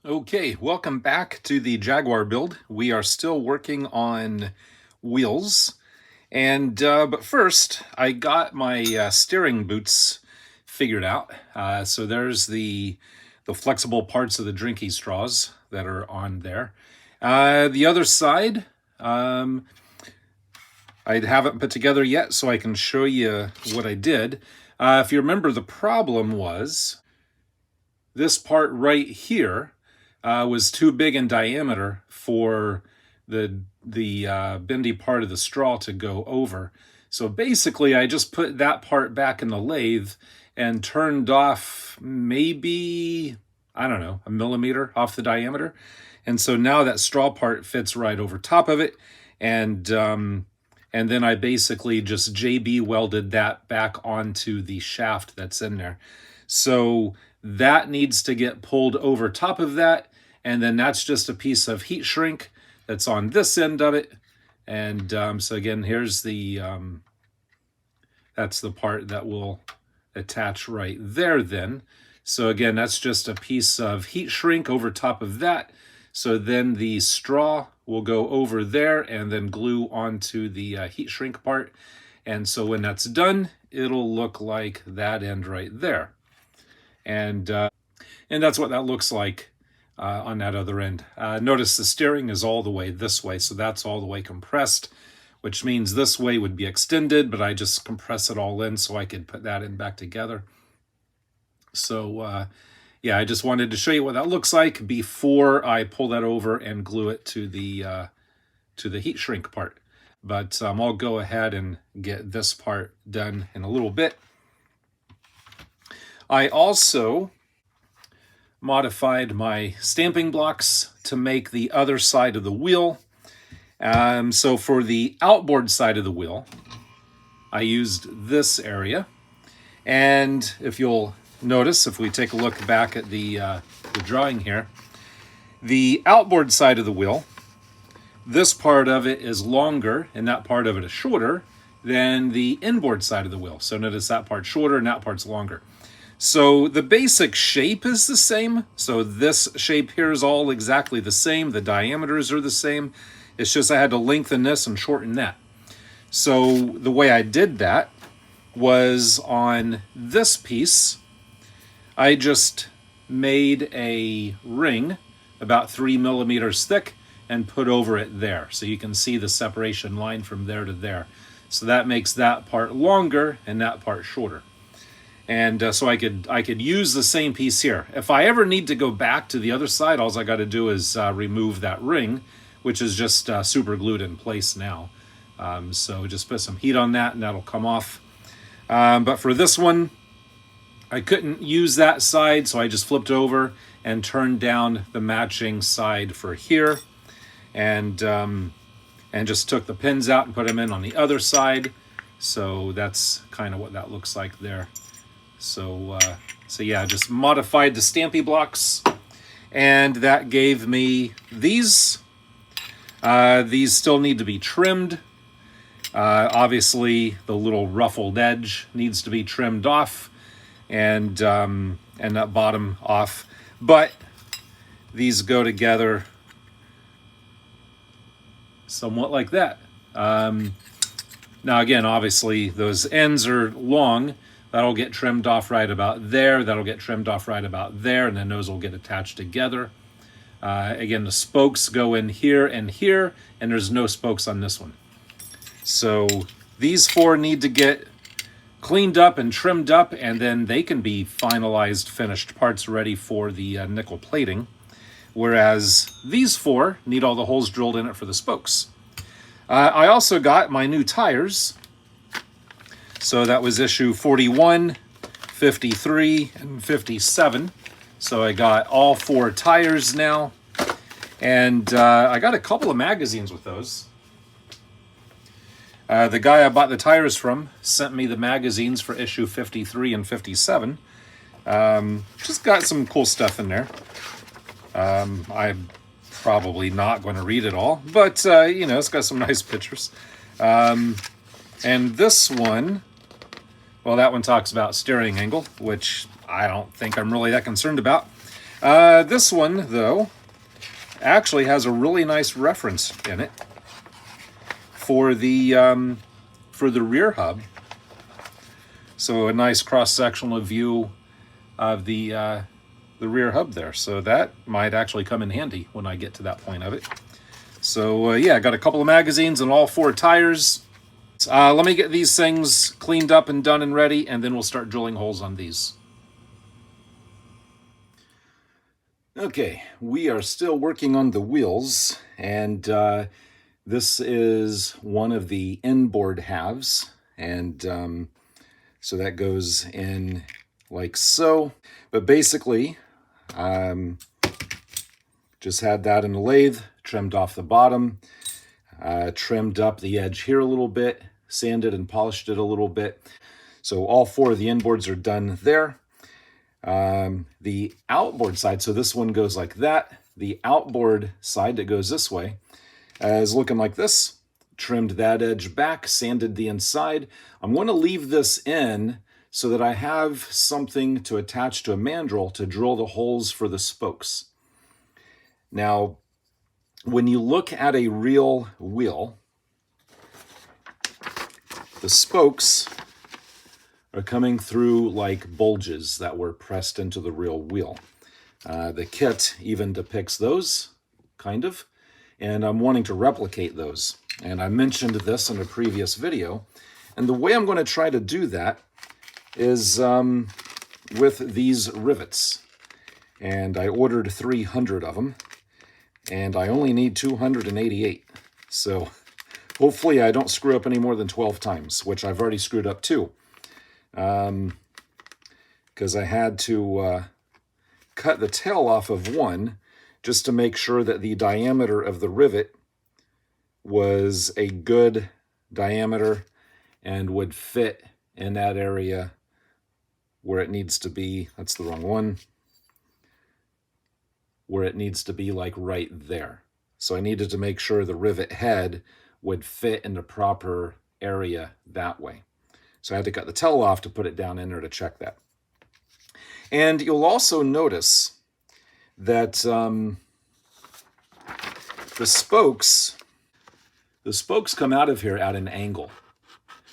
Okay, welcome back to the Jaguar build. We are still working on wheels. But first, I got my steering boots figured out. So there's the flexible parts of the drinking straws that are on there. The other side, I haven't put together yet, so I can show you what I did. If you remember, the problem was this part right here was too big in diameter for the bendy part of the straw to go over. So basically, I just put that part back in the lathe and turned off maybe, I don't know, a millimeter off the diameter. And so now that straw part fits right over top of it. And then I basically just JB welded that back onto the shaft that's in there. So that needs to get pulled over top of that. And then that's just a piece of heat shrink that's on this end of it. And so again, here's that's the part that will attach right there then. So again, that's just a piece of heat shrink over top of that. So then the straw will go over there and then glue onto the heat shrink part. And so when that's done, it'll look like that end right there. And that's what that looks like on that other end. Notice the steering is all the way this way, so that's all the way compressed, which means this way would be extended, but I just compress it all in so I could put that in back together. So yeah, I just wanted to show you what that looks like before I pull that over and glue it to the heat shrink part. But I'll go ahead and get this part done in a little bit. I also modified my stamping blocks to make the other side of the wheel. So for the outboard side of the wheel, I used this area. And if you'll notice, if we take a look back at the drawing here, the outboard side of the wheel, this part of it is longer and that part of it is shorter than the inboard side of the wheel. So notice that part's shorter and that part's longer. So the basic shape is the same. So this shape here is all exactly the same. The diameters are the same. It's just I had to lengthen this and shorten that. So the way I did that was on this piece, I just made a ring about 3 millimeters thick and put over it there. So you can see the separation line from there to there. So that makes that part longer and that part shorter. And so I could use the same piece here. If I ever need to go back to the other side, all I got to do is remove that ring, which is just super glued in place now. So just put some heat on that and that'll come off. But for this one, I couldn't use that side, so I just flipped over and turned down the matching side for here. And just took the pins out and put them in on the other side. So that's kind of what that looks like there. So yeah, just modified the stampy blocks, and that gave me these. These still need to be trimmed. Obviously, the little ruffled edge needs to be trimmed off, and that bottom off. But these go together somewhat like that. Now again, obviously, those ends are long. That'll get trimmed off right about there. That'll get trimmed off right about there, and then those will get attached together. Again, the spokes go in here, and there's no spokes on this one. So these four need to get cleaned up and trimmed up, and then they can be finalized, finished parts ready for the nickel plating. Whereas these four need all the holes drilled in it for the spokes. I also got my new tires. So that was issue 41, 53, and 57. So I got all four tires now. And I got a couple of magazines with those. The guy I bought the tires from sent me the magazines for issue 53 and 57. Just got some cool stuff in there. I'm probably not going to read it all, but it's got some nice pictures. And this one, well, that one talks about steering angle, which I don't think I'm really that concerned about. This one, though, actually has a really nice reference in it for the rear hub. So a nice cross-sectional view of the rear hub there. So that might actually come in handy when I get to that point of it. So yeah, I got a couple of magazines and all 4 tires. Let me get these things cleaned up and done and ready, and then we'll start drilling holes on these. Okay, we are still working on the wheels, and this is one of the inboard halves, and so that goes in like so. But basically, just had that in the lathe, trimmed off the bottom, trimmed up the edge here a little bit, sanded and polished it a little bit. So all 4 of the inboards are done there. The outboard side, so this one goes like that. The outboard side that goes this way is looking like this. Trimmed that edge back, sanded the inside. I'm going to leave this in so that I have something to attach to a mandrel to drill the holes for the spokes. Now, when you look at a real wheel, the spokes are coming through like bulges that were pressed into the real wheel. The kit even depicts those, kind of, and I'm wanting to replicate those. And I mentioned this in a previous video, and the way I'm going to try to do that is with these rivets. And I ordered 300 of them, and I only need 288. So hopefully I don't screw up any more than 12 times, which I've already screwed up 2. Because I had to cut the tail off of one just to make sure that the diameter of the rivet was a good diameter and would fit in that area where it needs to be. That's the wrong one. Where it needs to be, like right there. So I needed to make sure the rivet head would fit in the proper area that way. So I had to cut the tail off to put it down in there to check that. And you'll also notice that the spokes come out of here at an angle.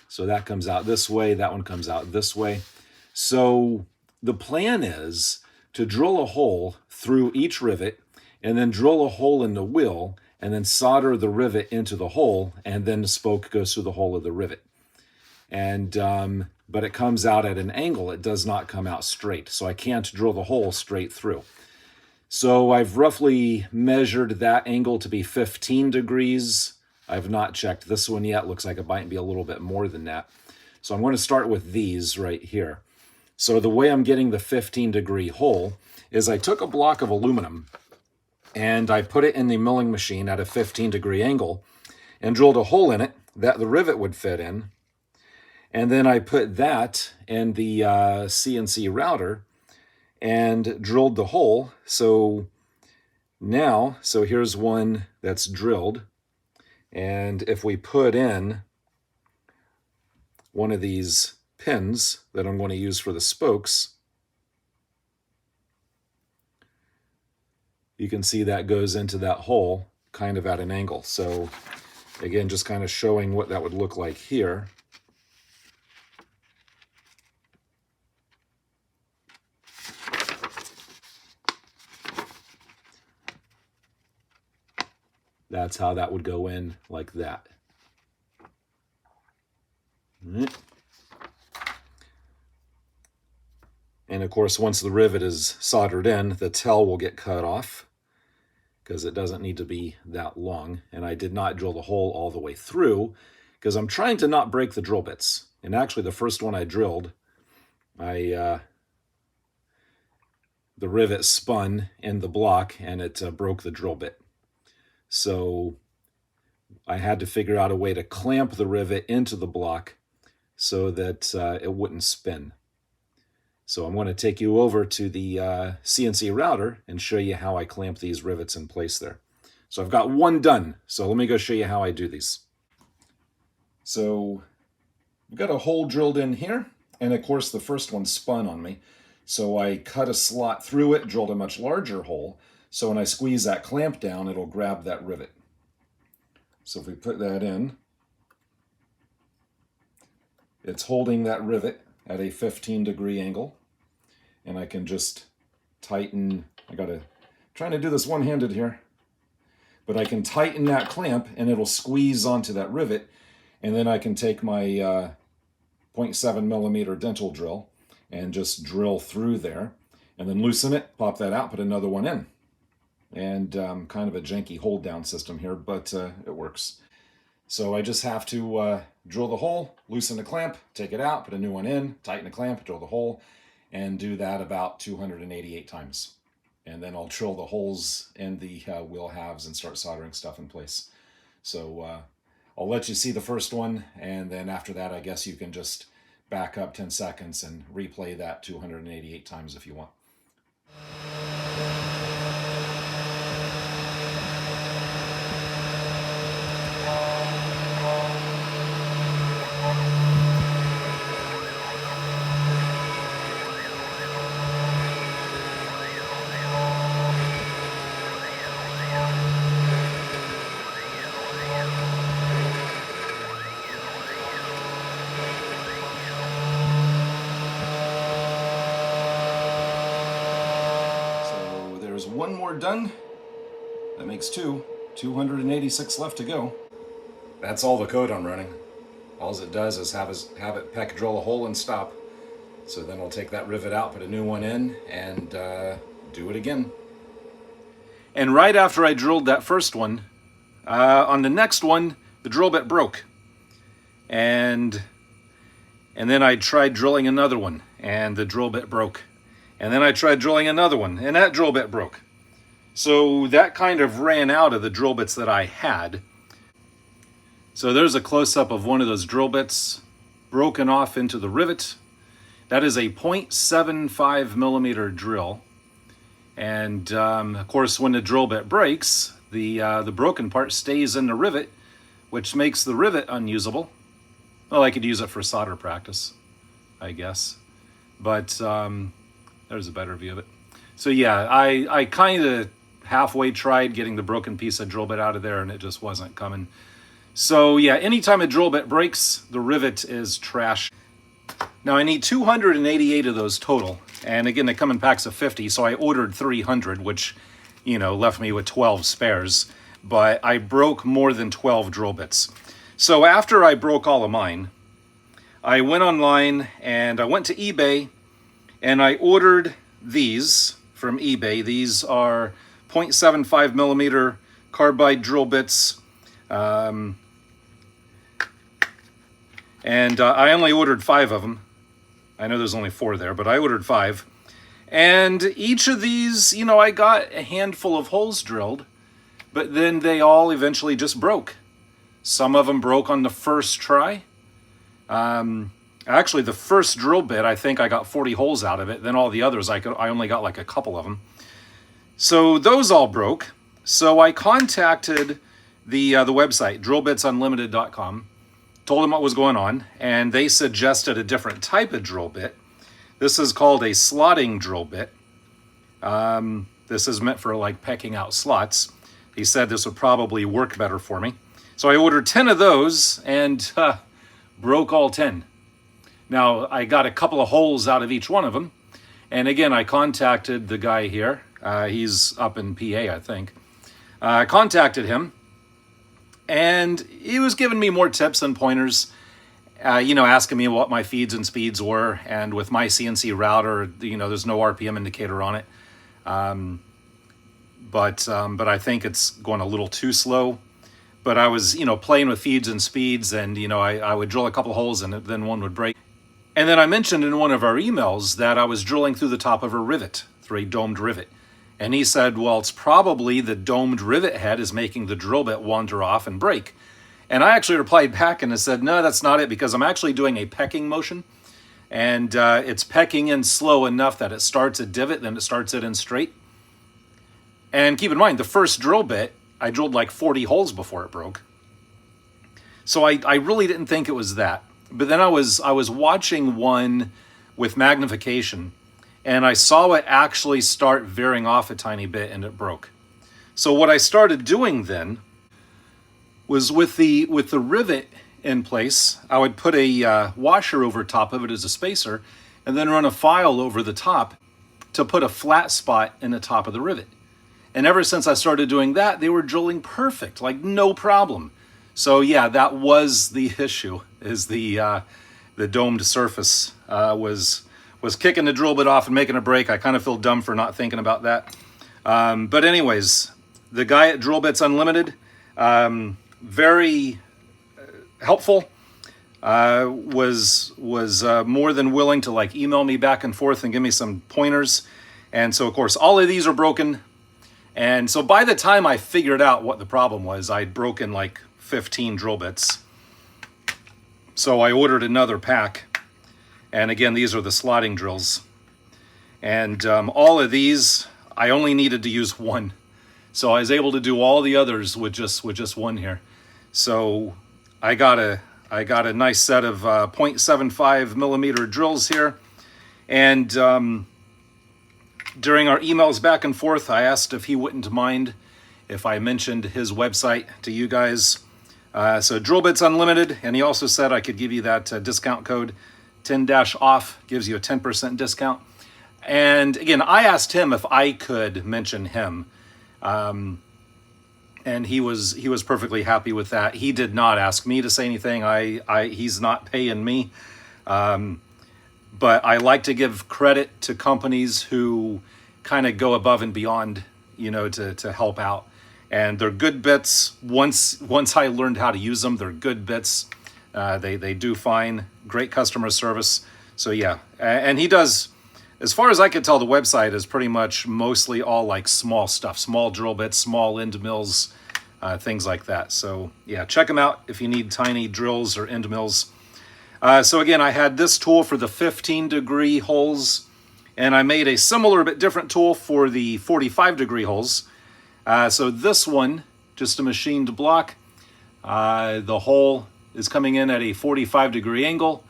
So that comes out this way, that one comes out this way. So the plan is to drill a hole through each rivet and then drill a hole in the wheel and then solder the rivet into the hole, and then the spoke goes through the hole of the rivet. And but it comes out at an angle. It does not come out straight. So I can't drill the hole straight through. So I've roughly measured that angle to be 15 degrees. I've not checked this one yet. Looks like it might be a little bit more than that. So I'm going to start with these right here. So the way I'm getting the 15-degree hole is I took a block of aluminum and I put it in the milling machine at a 15-degree angle and drilled a hole in it that the rivet would fit in. And then I put that in the CNC router and drilled the hole. So now, here's one that's drilled. And if we put in one of these pins that I'm going to use for the spokes, you can see that goes into that hole kind of at an angle. So again, just kind of showing what that would look like here. That's how that would go in, like that. And of course, once the rivet is soldered in, the tail will get cut off because it doesn't need to be that long. And I did not drill the hole all the way through because I'm trying to not break the drill bits. And actually, the first one I drilled, the rivet spun in the block and it broke the drill bit. So I had to figure out a way to clamp the rivet into the block so that it wouldn't spin. So I'm going to take you over to the CNC router and show you how I clamp these rivets in place there. So I've got one done. So let me go show you how I do these. So I've got a hole drilled in here. And of course, the first one spun on me. So I cut a slot through it, drilled a much larger hole, so when I squeeze that clamp down, it'll grab that rivet. So if we put that in, it's holding that rivet at a 15-degree angle, and I can just tighten. Trying to do this one-handed here, but I can tighten that clamp and it'll squeeze onto that rivet, and then I can take my 0.7 millimeter dental drill and just drill through there, and then loosen it, pop that out, put another one in. And kind of a janky hold down system here, but it works. So I just have to drill the hole, loosen the clamp, take it out, put a new one in, tighten the clamp, drill the hole, and do that about 288 times. And then I'll drill the holes in the wheel halves and start soldering stuff in place. So I'll let you see the first one, and then after that, I guess you can just back up 10 seconds and replay that 288 times if you want. One more done. That makes 286 left to go. That's all the code I'm running. All it does is have it peck drill a hole and stop. So then I'll take that rivet out, put a new one in, and do it again. And right after I drilled that first one, on the next one, the drill bit broke. And then I tried drilling another one, and the drill bit broke. And then I tried drilling another one, and that drill bit broke. So that kind of ran out of the drill bits that I had. So there's a close-up of one of those drill bits broken off into the rivet. That is a 0.75 millimeter drill. And of course, when the drill bit breaks, the broken part stays in the rivet, which makes the rivet unusable. Well, I could use it for solder practice, I guess. But there's a better view of it. So yeah, I kind of halfway tried getting the broken piece of drill bit out of there, and it just wasn't coming. So yeah, anytime a drill bit breaks, the rivet is trash. Now I need 288 of those total. And again, they come in packs of 50, so I ordered 300, which, you know, left me with 12 spares. But I broke more than 12 drill bits. So after I broke all of mine, I went online and I went to eBay and I ordered these from eBay. These are 0.75 millimeter carbide drill bits. And I only ordered 5 of them. I know there's only 4 there, but I ordered 5. And each of these, you know, I got a handful of holes drilled, but then they all eventually just broke. Some of them broke on the first try. Actually, the first drill bit, I think I got 40 holes out of it. Then all the others, I only got like a couple of them. So those all broke. So I contacted the website, drillbitsunlimited.com, told them what was going on, and they suggested a different type of drill bit. This is called a slotting drill bit. This is meant for like pecking out slots. He said this would probably work better for me. So I ordered 10 of those and broke all 10. Now, I got a couple of holes out of each one of them. And again, I contacted the guy here. He's up in PA, I think. I contacted him, and he was giving me more tips and pointers, you know, asking me what my feeds and speeds were. And with my CNC router, you know, there's no RPM indicator on it. But I think it's going a little too slow. But I was, you know, playing with feeds and speeds, and, you know, I would drill a couple of holes and then one would break. And then I mentioned in one of our emails that I was drilling through the top of a rivet, through a domed rivet. And he said, well, it's probably the domed rivet head is making the drill bit wander off and break. And I actually replied back and I said, no, that's not it, because I'm actually doing a pecking motion. And it's pecking in slow enough that it starts a divot, then it starts it in straight. And keep in mind, the first drill bit, I drilled like 40 holes before it broke. So I really didn't think it was that. But then I was watching one with magnification, and I saw it actually start veering off a tiny bit, and it broke. So what I started doing then was with the rivet in place, I would put a washer over top of it as a spacer, and then run a file over the top to put a flat spot in the top of the rivet. And ever since I started doing that, they were drilling perfect, like no problem. So yeah, that was the issue, is the domed surface was kicking the drill bit off and making a break. I kind of feel dumb for not thinking about that. But anyways, the guy at Drill Bits Unlimited, very helpful. Was more than willing to like email me back and forth and give me some pointers. And so of course all of these are broken. And so by the time I figured out what the problem was, I'd broken like 15 drill bits. So I ordered another pack. And again, these are the slotting drills. And all of these, I only needed to use one. So I was able to do all the others with just one here. So I got a nice set of 0.75 millimeter drills here. And during our emails back and forth, I asked if he wouldn't mind if I mentioned his website to you guys. So Drill Bits Unlimited, and he also said I could give you that discount code 10-off, gives you a 10% discount. And again, I asked him if I could mention him. And he was perfectly happy with that. He did not ask me to say anything. He's not paying me. But I like to give credit to companies who kind of go above and beyond, you know, to help out. And they're good bits. Once I learned how to use them, they're good bits. They do fine. Great customer service. So yeah, and he does, as far as I could tell, the website is pretty much mostly all like small stuff, small drill bits, small end mills, things like that. So yeah, check them out if you need tiny drills or end mills. So again, I had this tool for the 15-degree holes, and I made a similar but different tool for the 45-degree holes. So this one, just a machined block. The hole is coming in at a 45-degree angle.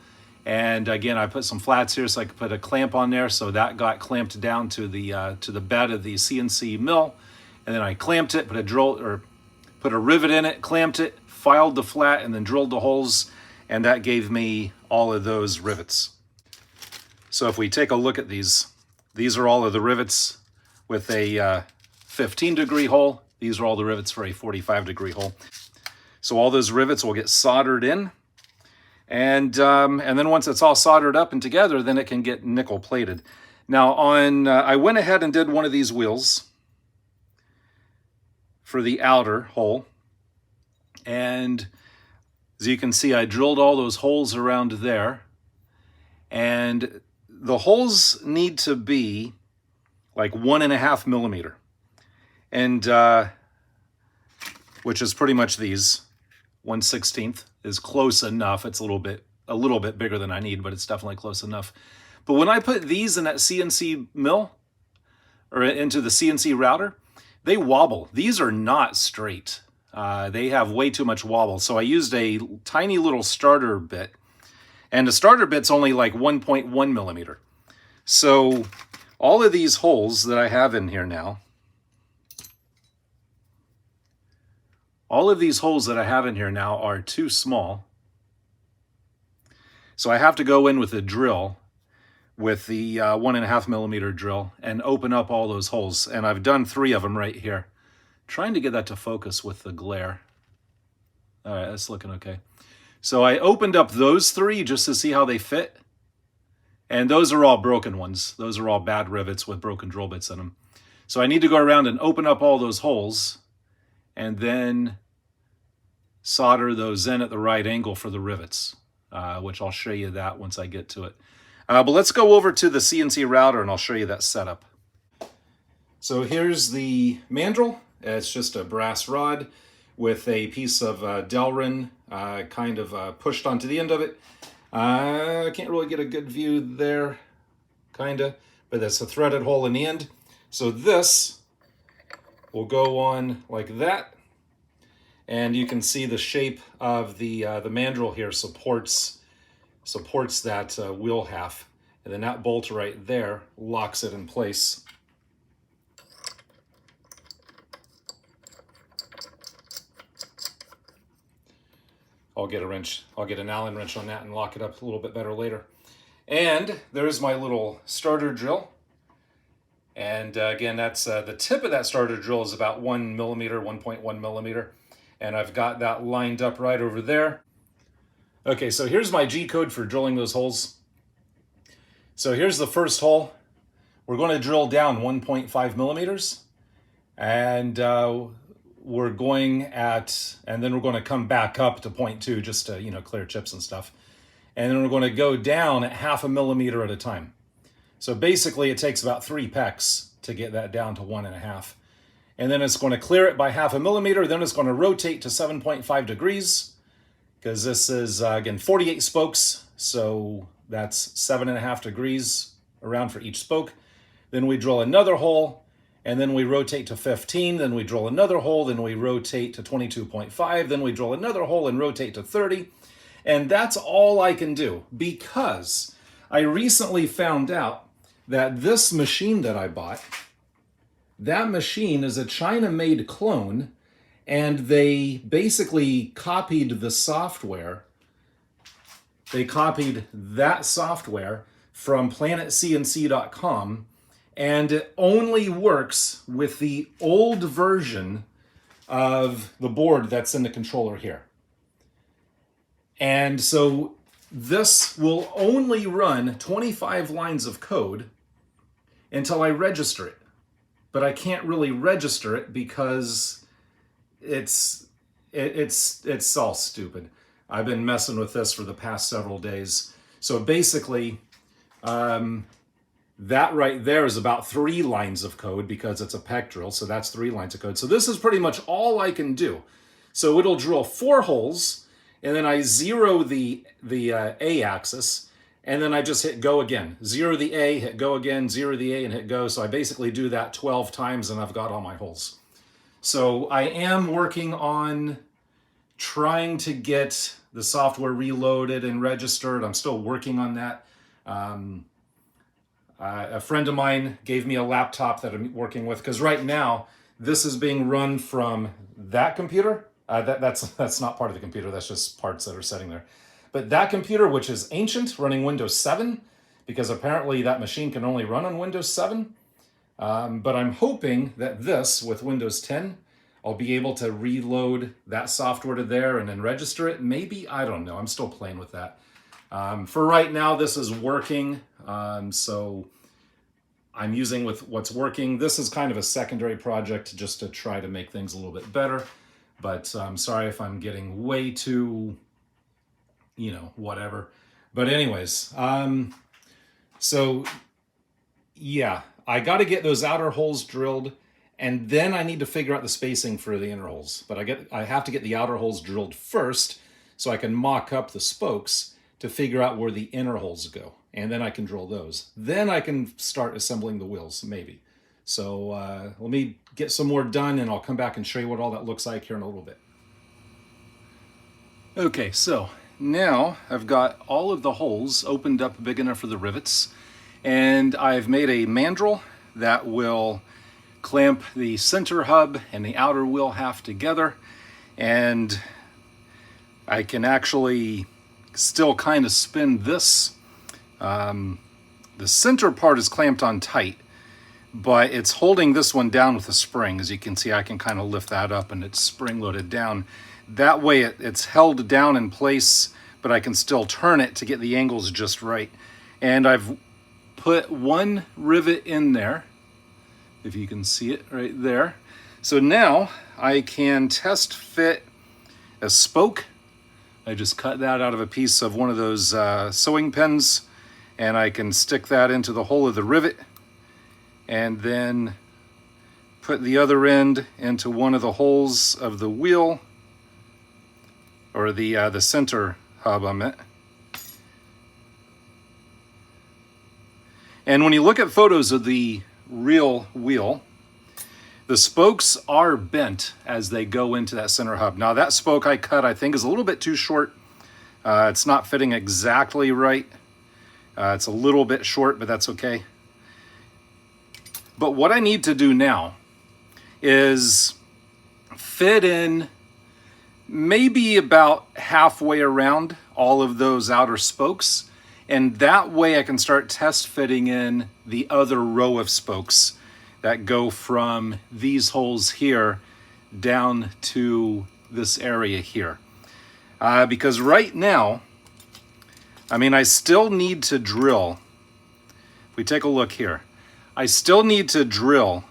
And again, I put some flats here so I could put a clamp on there. So that got clamped down to the bed of the CNC mill. And then I clamped it, put a rivet in it, clamped it, filed the flat, and then drilled the holes. And that gave me all of those rivets. So if we take a look at these are all of the rivets with a 15-degree hole. These are all the rivets for a 45-degree hole. So all those rivets will get soldered in. And then once it's all soldered up and together, then it can get nickel plated. Now I went ahead and did one of these wheels for the outer hole. And as you can see, I drilled all those holes around there. And the holes need to be like 1.5 millimeter. And which is pretty much these. 1/16 is close enough. It's a little bit bigger than I need, but it's definitely close enough. But when I put these in that CNC mill or into the CNC router, they wobble. These are not straight. They have way too much wobble. So I used a tiny little starter bit, and the starter bit's only like 1.1 millimeter. So all of these holes that I have in here now, are too small. So I have to go in with a drill, with the 1.5 millimeter drill, and open up all those holes. And I've done 3 of them right here. Trying to get that to focus with the glare. All right, that's looking okay. So I opened up those 3 just to see how they fit. And those are all broken ones. Those are all bad rivets with broken drill bits in them. So I need to go around and open up all those holes and then solder those in at the right angle for the rivets, which I'll show you that once I get to it. But let's go over to the CNC router and I'll show you that setup. So here's the mandrel. It's just a brass rod with a piece of Delrin kind of pushed onto the end of it. I can't really get a good view there, kind of, but that's a threaded hole in the end. So this will go on like that. And you can see the shape of the mandrel here supports that wheel half. And then that bolt right there locks it in place. I'll get a wrench. I'll get an Allen wrench on that and lock it up a little bit better later. And there's my little starter drill. And again, that's the tip of that starter drill is about 1 millimeter, 1.1 millimeter. And I've got that lined up right over there. Okay, so here's my G code for drilling those holes. So here's the first hole. We're going to drill down 1.5 millimeters. And we're going at, and then we're going to come back up to 0.2 just to, clear chips and stuff. And then we're going to go down at 0.5 millimeter at a time. So basically it takes about 3 pecks to get that down to 1.5. And then it's going to clear it by 0.5 millimeter. Then it's going to rotate to 7.5 degrees because this is, again, 48 spokes. So that's 7.5 degrees around for each spoke. Then we drill another hole. And then we rotate to 15, then we drill another hole, then we rotate to 22.5, then we drill another hole and rotate to 30. And that's all I can do because I recently found out that this machine that I bought, that machine is a China-made clone, and they basically copied the software. They copied that software from planetcnc.com, and it only works with the old version of the board that's in the controller here. And so this will only run 25 lines of code until I register it. But I can't really register it because it's all stupid. I've been messing with this for the past several days. So basically, that right there is about 3 lines of code because it's a peck drill, so that's 3 lines of code. So this is pretty much all I can do. So it'll drill 4 holes, and then I zero the A axis, and then I just hit go again. Zero the A, hit go again, zero the A, and hit go. So I basically do that 12 times, and I've got all my holes. So I am working on trying to get the software reloaded and registered. I'm still working on that. A friend of mine gave me a laptop that I'm working with because right now this is being run from that computer. That's not part of the computer. That's just parts that are sitting there. But that computer, which is ancient, running Windows 7, because apparently that machine can only run on Windows 7. But I'm hoping that this, with Windows 10, I'll be able to reload that software to there and then register it. Maybe, I don't know. I'm still playing with that. For right now, this is working. So I'm using with what's working. This is kind of a secondary project just to try to make things a little bit better. But I'm sorry if I'm getting way too, whatever. But anyways, so yeah, I got to get those outer holes drilled, and then I need to figure out the spacing for the inner holes. But I have to get the outer holes drilled first so I can mock up the spokes to figure out where the inner holes go. And then I can drill those. Then I can start assembling the wheels, maybe. So let me get some more done, and I'll come back and show you what all that looks like here in a little bit. Okay, so now I've got all of the holes opened up big enough for the rivets, and I've made a mandrel that will clamp the center hub and the outer wheel half together, and I can actually still kind of spin this. The center part is clamped on tight, but it's holding this one down with a spring. As you can see, I can kind of lift that up and it's spring loaded down. That way it's held down in place, but I can still turn it to get the angles just right. And I've put one rivet in there, if you can see it right there. So now I can test fit a spoke. I just cut that out of a piece of one of those sewing pins, and I can stick that into the hole of the rivet and then put the other end into one of the holes of the wheel, or the center hub on it. And when you look at photos of the real wheel, the spokes are bent as they go into that center hub. Now that spoke I cut, I think, is a little bit too short. It's not fitting exactly right. It's a little bit short, but that's okay. But what I need to do now is fit in maybe about halfway around all of those outer spokes. And that way I can start test fitting in the other row of spokes that go from these holes here down to this area here. Because right now, I mean, I still need to drill. If we take a look here, I still need to drill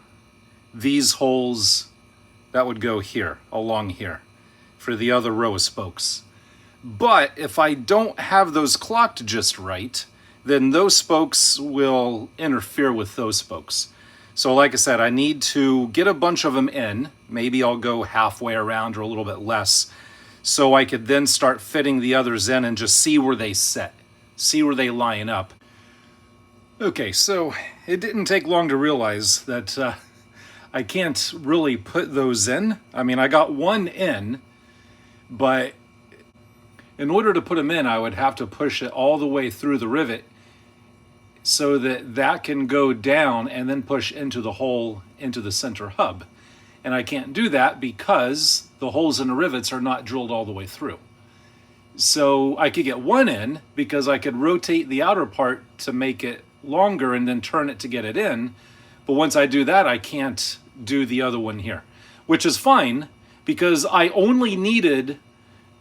these holes that would go here, along here, for the other row of spokes. But if I don't have those clocked just right, then those spokes will interfere with those spokes. So like I said, I need to get a bunch of them in. Maybe I'll go halfway around or a little bit less, so I could then start fitting the others in and just see where they set, see where they line up. Okay, so it didn't take long to realize that I can't really put those in. I mean, I got one in, but in order to put them in, I would have to push it all the way through the rivet so that that can go down and then push into the hole into the center hub. And I can't do that because the holes in the rivets are not drilled all the way through. So I could get one in because I could rotate the outer part to make it longer and then turn it to get it in. But once I do that, I can't do the other one here, which is fine because I only needed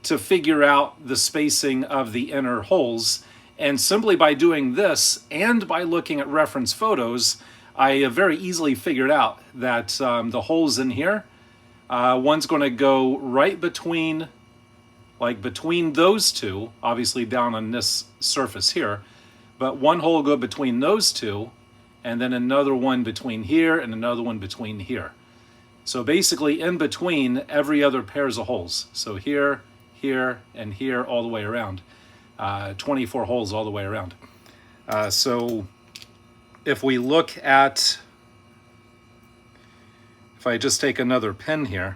to figure out the spacing of the inner holes. And simply by doing this and by looking at reference photos, I very easily figured out that the holes in here, one's going to go right between, like between those two, obviously down on this surface here, but one hole will go between those two, and then another one between here and another one between here. So basically in between every other pairs of holes. So here, here, and here all the way around. 24 holes all the way around. So if we look at, if I just take another pin here,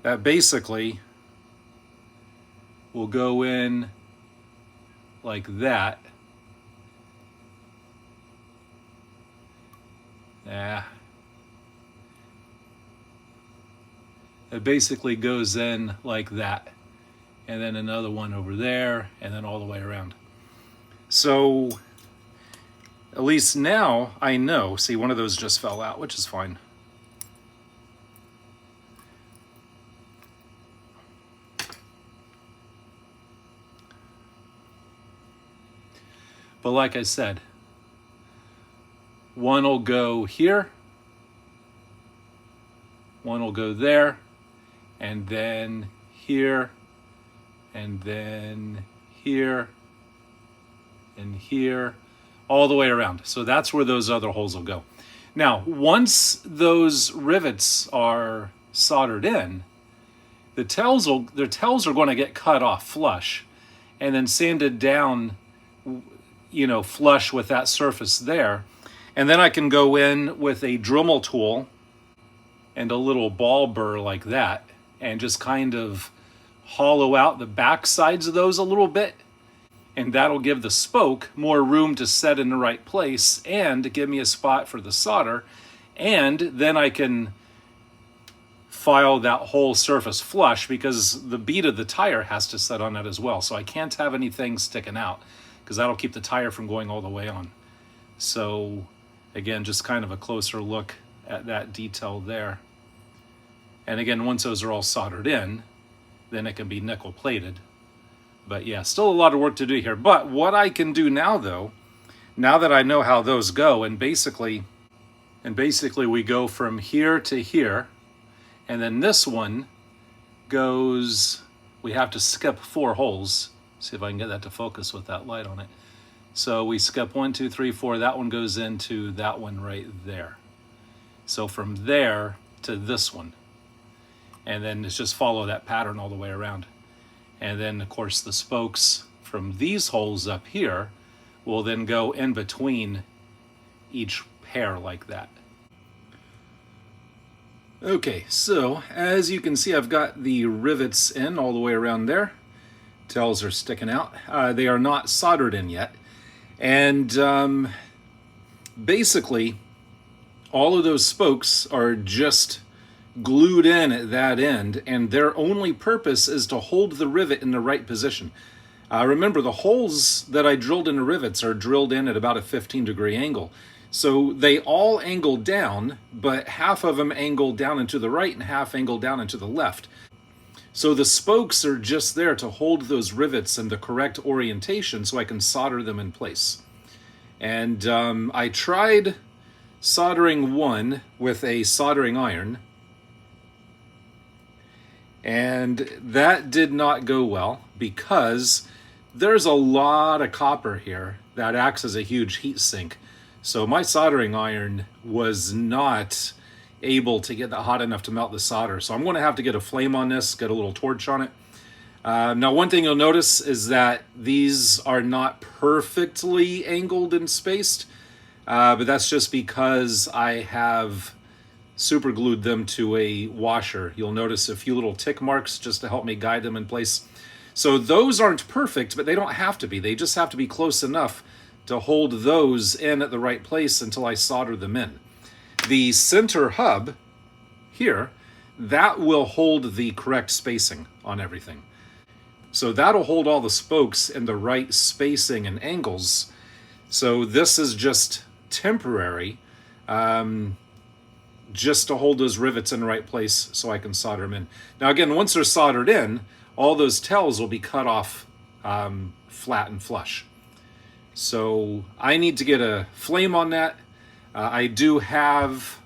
that basically will go in like that. It basically goes in like that. And then another one over there, and then all the way around. So at least now I know. See, one of those just fell out, which is fine. But like I said, one will go here, one will go there, and then here, and then here, and here, all the way around. So that's where those other holes will go. Now, once those rivets are soldered in, their tails are going to get cut off flush and then sanded down, you know, flush with that surface there. And then I can go in with a Dremel tool and a little ball burr like that and just kind of hollow out the back sides of those a little bit. And that'll give the spoke more room to set in the right place and give me a spot for the solder. And then I can file that whole surface flush because the bead of the tire has to set on that as well. So I can't have anything sticking out because that'll keep the tire from going all the way on. So again, just kind of a closer look at that detail there. And again, once those are all soldered in, then it can be nickel plated. But yeah, still a lot of work to do here. But what I can do now though, now that I know how those go, and basically we go from here to here, and then this one goes, we have to skip 4 holes. See if I can get that to focus with that light on it. So we skip 1, 2, 3, 4, that one goes into that one right there. So from there to this one. And then it's just follow that pattern all the way around. And then of course the spokes from these holes up here will then go in between each pair like that. Okay, so as you can see, I've got the rivets in all the way around there. tails are sticking out. They are not soldered in yet. And basically, all of those spokes are just glued in at that end, and their only purpose is to hold the rivet in the right position. Remember, the holes that I drilled in the rivets are drilled in at about a 15-degree angle. So they all angle down, but half of them angle down and to the right and half angle down and to the left. So the spokes are just there to hold those rivets in the correct orientation so I can solder them in place. And I tried soldering one with a soldering iron, and that did not go well because there's a lot of copper here that acts as a huge heat sink. So my soldering iron was not able to get that hot enough to melt the solder. So I'm going to have to get a flame on this, get a little torch on it. Now, one thing you'll notice is that these are not perfectly angled and spaced, but that's just because I have super glued them to a washer. You'll notice a few little tick marks just to help me guide them in place. So those aren't perfect, but they don't have to be. They just have to be close enough to hold those in at the right place until I solder them in. The center hub here, that will hold the correct spacing on everything. So that'll hold all the spokes in the right spacing and angles. So this is just temporary, just to hold those rivets in the right place so I can solder them in. Now again, once they're soldered in, all those tails will be cut off flat and flush. So I need to get a flame on that. I do have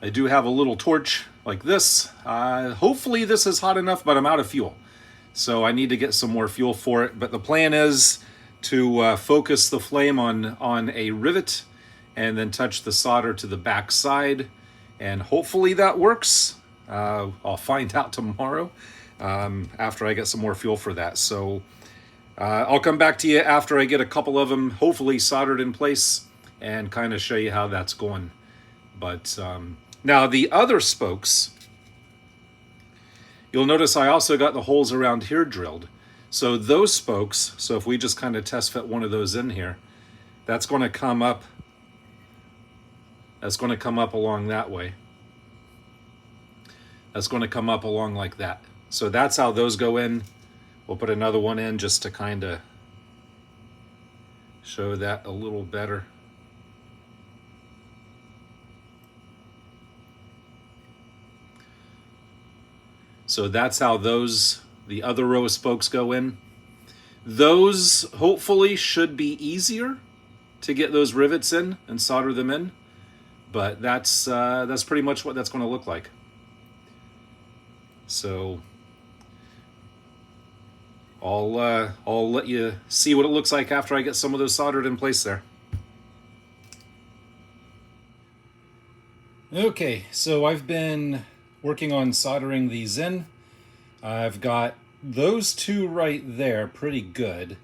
a little torch like this. Hopefully this is hot enough, but I'm out of fuel. So I need to get some more fuel for it. But the plan is to focus the flame on a rivet and then touch the solder to the back side. And hopefully that works. I'll find out tomorrow after I get some more fuel for that. So I'll come back to you after I get a couple of them hopefully soldered in place and kind of show you how that's going. But now the other spokes, you'll notice I also got the holes around here drilled. So those spokes, so if we just kind of test fit one of those in here, that's going to come up. That's going to come up along that way. That's going to come up along like that. So that's how those go in. We'll put another one in just to kind of show that a little better. So that's how those, the other row of spokes go in. Those hopefully should be easier to get those rivets in and solder them in. But that's pretty much what that's going to look like. So I'll let you see what it looks like after I get some of those soldered in place there. Okay, so I've been working on soldering these in. I've got those two right there pretty good.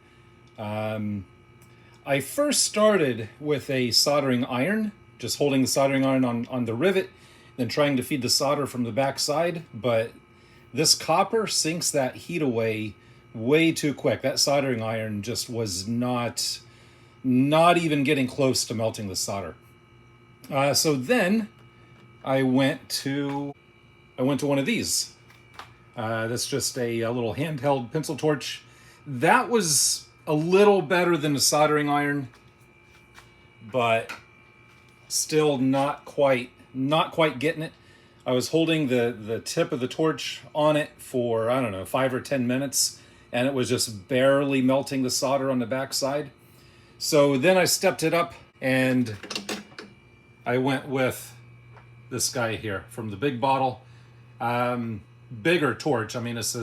I first started with a soldering iron, just holding the soldering iron on the rivet, then trying to feed the solder from the back side, but this copper sinks that heat away way too quick. That soldering iron just was not even getting close to melting the solder. So then I went to one of these. That's just a little handheld pencil torch. That was a little better than the soldering iron, but still not quite getting it. I was holding the tip of the torch on it for, I don't know, 5 or 10 minutes, and it was just barely melting the solder on the back side. So then I stepped it up and I went with this guy here from the big bottle. Bigger torch. I mean, this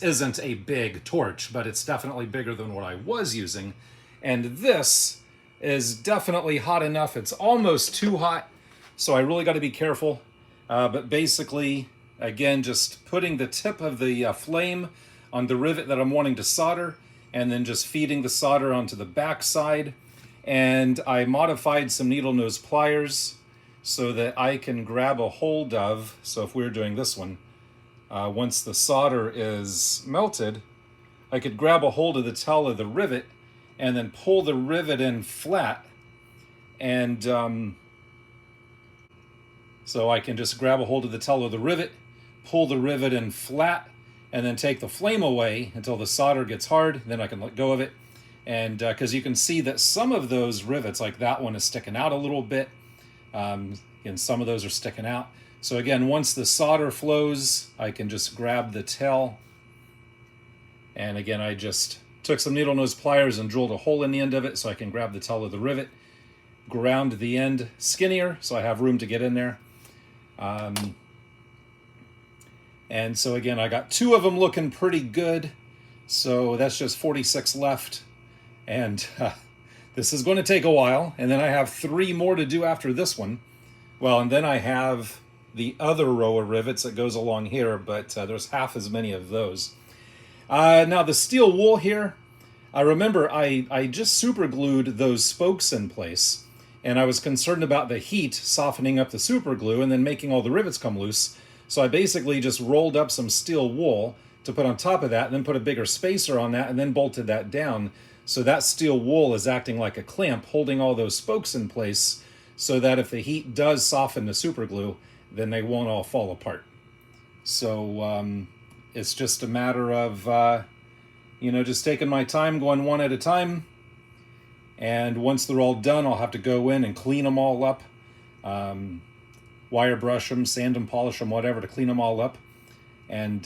isn't a big torch, but it's definitely bigger than what I was using. And this is definitely hot enough. It's almost too hot, so I really got to be careful. But basically, again, just putting the tip of the flame on the rivet that I'm wanting to solder, and then just feeding the solder onto the back side. And I modified some needle nose pliers so that I can grab a hold of, so if we're doing this one, once the solder is melted, I could grab a hold of the tail of the rivet and then pull the rivet in flat. And so I can just grab a hold of the tail of the rivet, pull the rivet in flat, and then take the flame away until the solder gets hard. Then I can let go of it. And because you can see that some of those rivets, like that one, is sticking out a little bit. And some of those are sticking out. So again, once the solder flows, I can just grab the tail. And again, I just took some needle nose pliers and drilled a hole in the end of it so I can grab the tail of the rivet, ground the end skinnier so I have room to get in there. And so again, I got 2 of them looking pretty good. So that's just 46 left. And this is going to take a while. And then I have 3 more to do after this one. Well, and then I have the other row of rivets that goes along here, but there's half as many of those. Now the steel wool here, I remember I just super glued those spokes in place, and I was concerned about the heat softening up the super glue and then making all the rivets come loose. So I basically just rolled up some steel wool to put on top of that, and then put a bigger spacer on that, and then bolted that down. So that steel wool is acting like a clamp, holding all those spokes in place so that if the heat does soften the super glue, then they won't all fall apart. So it's just a matter of, just taking my time, going one at a time. And once they're all done, I'll have to go in and clean them all up. Wire brush them, sand them, polish them, whatever, to clean them all up. And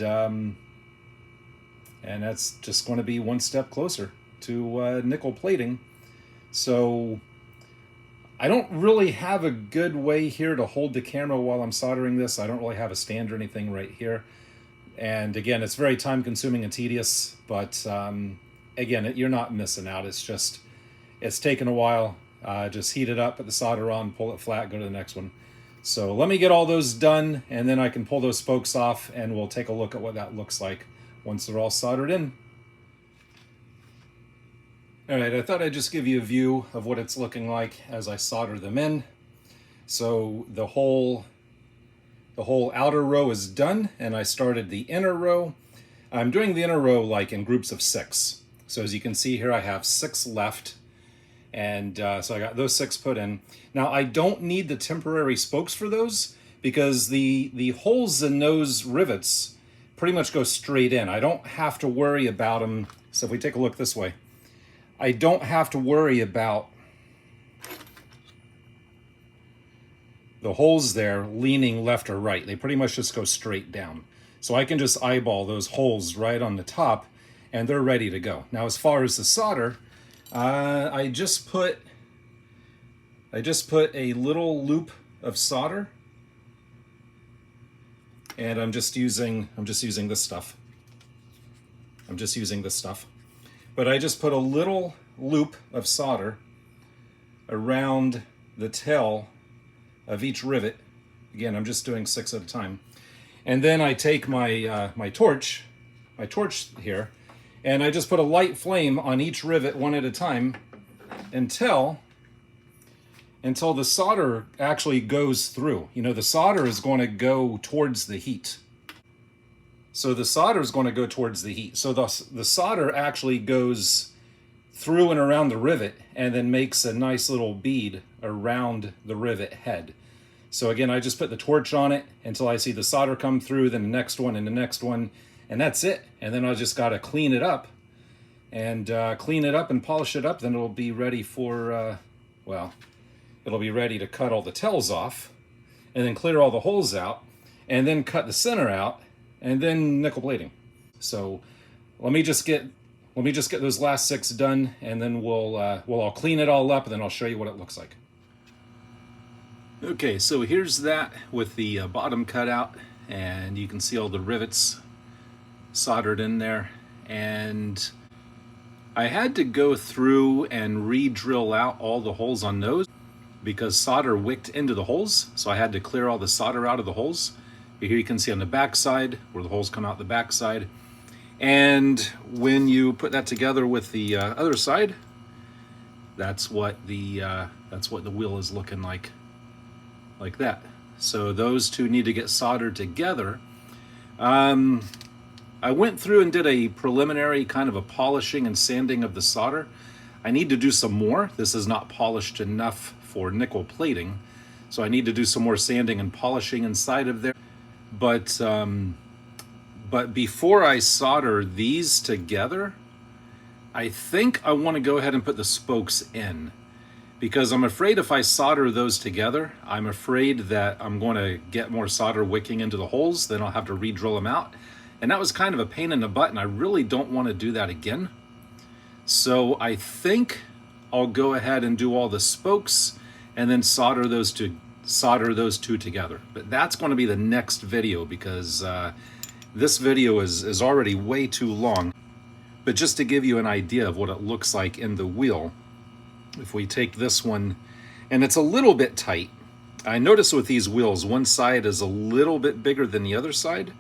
that's just going to be one step closer to nickel plating. So I don't really have a good way here to hold the camera while I'm soldering this. I don't really have a stand or anything right here. And again, it's very time consuming and tedious, but again, you're not missing out. It's taken a while. Just heat it up, put the solder on, pull it flat, go to the next one. So let me get all those done, and then I can pull those spokes off, and we'll take a look at what that looks like once they're all soldered in. All right, I thought I'd just give you a view of what it's looking like as I solder them in. So the whole outer row is done, and I started the inner row. I'm doing the inner row like in groups of 6. So as you can see here, I have 6 left. And so I got those 6 put in. Now I don't need the temporary spokes for those because the holes in those rivets pretty much go straight in. I don't have to worry about them. So if we take a look this way, I don't have to worry about the holes there leaning left or right. They pretty much just go straight down. So I can just eyeball those holes right on the top and they're ready to go. Now as far as the solder, I just put a little loop of solder, and I'm just using this stuff. But I just put a little loop of solder around the tail of each rivet. Again, I'm just doing 6 at a time. And then I take my my torch here, and I just put a light flame on each rivet one at a time until the solder actually goes through. The solder is going to go towards the heat. So the solder is going to go towards the heat. So the solder actually goes through and around the rivet and then makes a nice little bead around the rivet head. So again, I just put the torch on it until I see the solder come through, then the next one and the next one, and that's it. And then I just got to clean it up and polish it up. Then it'll be ready for, it'll be ready to cut all the tails off and then clear all the holes out and then cut the center out and then nickel plating. So let me just get those last 6 done, and then I'll clean it all up, and then I'll show you what it looks like. Okay, so here's that with the bottom cut out, and you can see all the rivets soldered in there. And I had to go through and re-drill out all the holes on those because solder wicked into the holes, so I had to clear all the solder out of the holes. Here you can see on the back side where the holes come out the back side. And when you put that together with the other side, that's what the wheel is looking like that. So those two need to get soldered together I went through and did a preliminary kind of a polishing and sanding of the solder. I need to do some more. This is not polished enough for nickel plating, so I need to do some more sanding and polishing inside of there. But before I solder these together, I think I want to go ahead and put the spokes in, because I'm afraid if I solder those together, I'm afraid that I'm going to get more solder wicking into the holes. Then I'll have to re-drill them out. And that was kind of a pain in the butt, and I really don't want to do that again. So I think I'll go ahead and do all the spokes and then solder those two together. But that's going to be the next video, because this video is already way too long. But just to give you an idea of what it looks like in the wheel, if we take this one, and it's a little bit tight. I notice with these wheels, one side is a little bit bigger than the other side.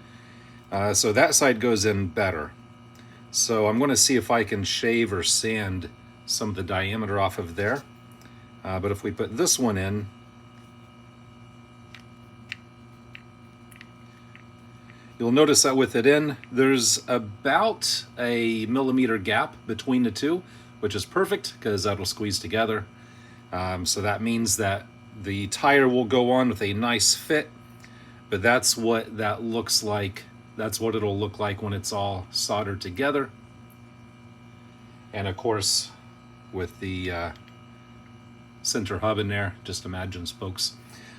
So that side goes in better. So I'm going to see if I can shave or sand some of the diameter off of there. But if we put this one in, you'll notice that with it in, there's about a millimeter gap between the two, which is perfect because that'll squeeze together. So that means that the tire will go on with a nice fit, but that's what that looks like. That's what it'll look like when it's all soldered together. And of course, with the center hub in there, just imagine spokes.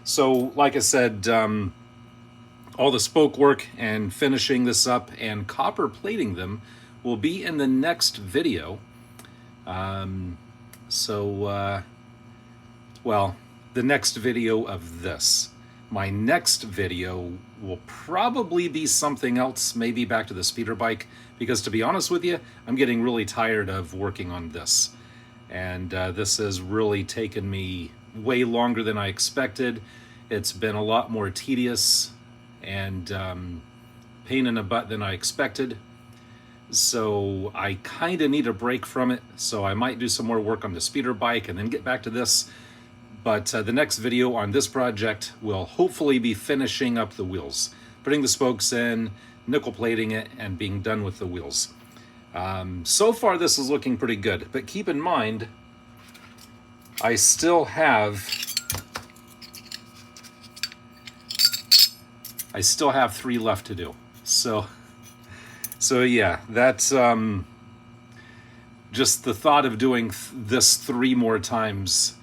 So like I said, all the spoke work and finishing this up and copper plating them will be in the next video. Well, the next video of this. My next video will probably be something else, maybe back to the speeder bike, because to be honest with you, I'm getting really tired of working on this. And this has really taken me way longer than I expected. It's been a lot more tedious and pain in the butt than I expected. So I kind of need a break from it. So I might do some more work on the speeder bike and then get back to this. But the next video on this project will hopefully be finishing up the wheels, putting the spokes in, nickel plating it, and being done with the wheels. So far this is looking pretty good, but keep in mind, I still have 3 left to do. So yeah, that's just the thought of doing this 3 more times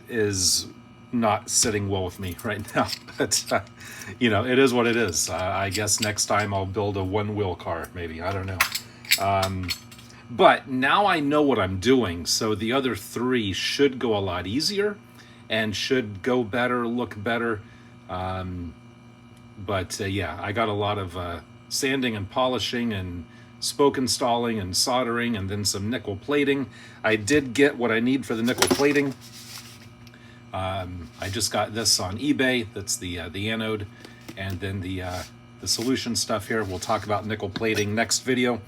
is not sitting well with me right now. But you know, it is what it is. I guess next time I'll build a 1-wheel car, maybe. I don't know. But now I know what I'm doing, so the other 3 should go a lot easier and should go better, look better. But yeah, I got a lot of sanding and polishing and spoke installing and soldering, and then some nickel plating. I did get what I need for the nickel plating. I just got this on eBay. That's the anode, and then the solution stuff here. We'll talk about nickel plating next video.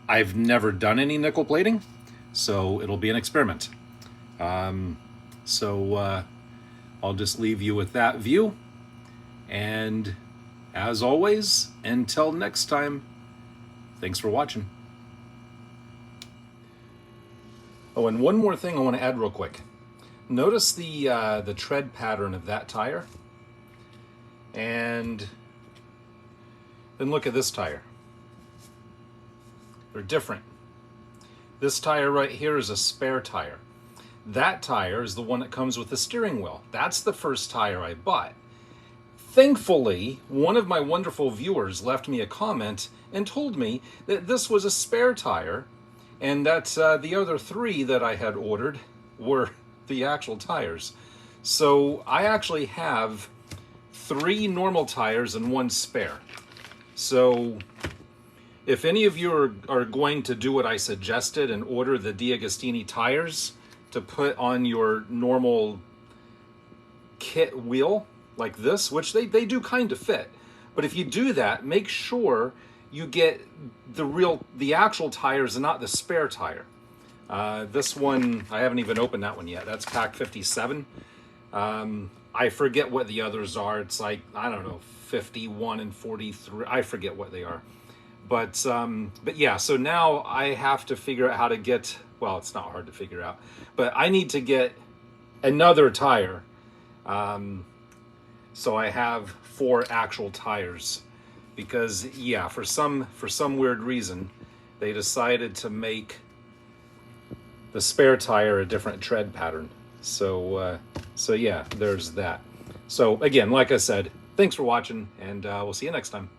I've never done any nickel plating, so it'll be an experiment. So I'll just leave you with that view. And as always, until next time, thanks for watching. Oh, and one more thing I want to add real quick. Notice the tread pattern of that tire, and then look at this tire. They're different. This tire right here is a spare tire. That tire is the one that comes with the steering wheel. That's the first tire I bought. Thankfully, one of my wonderful viewers left me a comment and told me that this was a spare tire, and that the other 3 that I had ordered were the actual tires. So I actually have 3 normal tires and 1 spare. So if any of you are going to do what I suggested and order the D'Agostini tires to put on your normal kit wheel like this, which they do kind of fit, but if you do that, make sure you get the actual tires and not the spare tire. This one, I haven't even opened that one yet. That's pack 57. I forget what the others are. It's like, I don't know, 51 and 43. I forget what they are. But yeah, so now I have to figure out how to get, well, it's not hard to figure out, but I need to get another tire. So I have 4 actual tires because, yeah, for some weird reason, they decided to make the spare tire a different tread pattern. So yeah, there's that. So again, like I said, thanks for watching, and we'll see you next time.